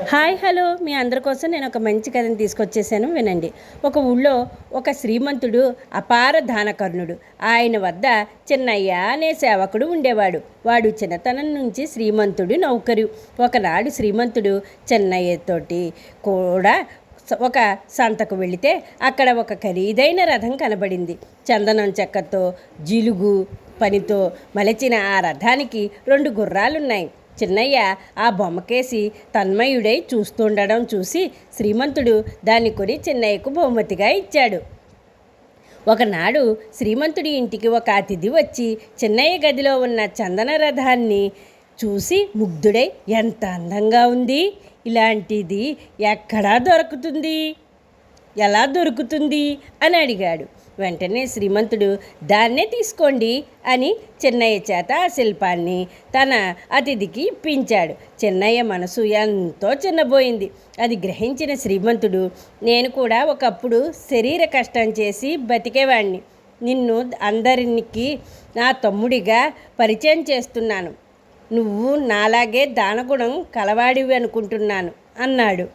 Hi hello మీ అందరి కోసం నేను ఒక మంచి కథని తీసుకొచ్చేసాను, వినండి. ఒక ఊళ్ళో ఒక శ్రీమంతుడు అపార దానకర్ణుడు. ఆయన వద్ద చిన్నయ్య అనే సేవకుడు ఉండేవాడు. వాడు చిన్నతనం నుంచి శ్రీమంతుడు నౌకరు. ఒకనాడు శ్రీమంతుడు చిన్నయ్యతోటి కూడా ఒక సంతకు వెళితే అక్కడ ఒక ఖరీదైన రథం కనబడింది. చందనం చెక్కతో జిలుగు పనితో మలచిన ఆ రథానికి 2 గుర్రాలున్నాయి. చిన్నయ్య ఆ బొమ్మకేసి తన్మయుడై చూస్తుండడం చూసి శ్రీమంతుడు దాన్ని కొని చిన్నయ్యకు బహుమతిగా ఇచ్చాడు. ఒకనాడు శ్రీమంతుడి ఇంటికి ఒక అతిథి వచ్చి చిన్నయ్య గదిలో ఉన్న చందన రథాన్ని చూసి ముగ్ధుడై, ఎంత అందంగా ఉంది, ఇలాంటిది ఎక్కడా దొరుకుతుంది, ఎలా దొరుకుతుంది అని అడిగాడు. వెంటనే శ్రీమంతుడు, దాన్నే తీసుకోండి అని చిన్నయ్య చేత ఆ శిల్పాన్ని తన అతిథికి ఇప్పించాడు. చిన్నయ్య మనసు ఎంతో చిన్నబోయింది. అది గ్రహించిన శ్రీమంతుడు, నేను కూడా ఒకప్పుడు శరీర కష్టం చేసి బతికేవాడిని. నిన్ను అందరికి నా తమ్ముడిగా పరిచయం చేస్తున్నాను. నువ్వు నాలాగే దానగుణం కలవాడివి అనుకుంటున్నాను అన్నాడు.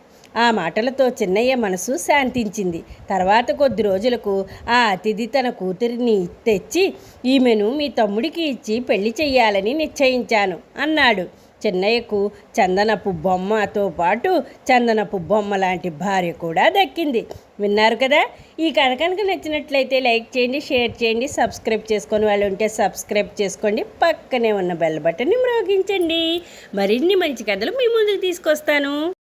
ఆ మాటలతో చిన్నయ్య మనసు శాంతించింది. తర్వాత కొద్ది రోజులకు ఆ అతిథి తన కూతురిని తెచ్చి, ఈమెను మీ తమ్ముడికి ఇచ్చి పెళ్లి చెయ్యాలని నిశ్చయించాను అన్నాడు. చిన్నయ్యకు చందనపు బొమ్మతో పాటు చందనపు బొమ్మ లాంటి భార్య కూడా దక్కింది. విన్నారు కదా. ఈ కథ కనుక నచ్చినట్లయితే లైక్ చేయండి, షేర్ చేయండి, సబ్స్క్రైబ్ చేసుకొని వాళ్ళు ఉంటే సబ్స్క్రైబ్ చేసుకోండి. పక్కనే ఉన్న బెల్ బటన్ని మ్రోగించండి. మరిన్ని మంచి కథలు మీ ముందుకు తీసుకొస్తాను.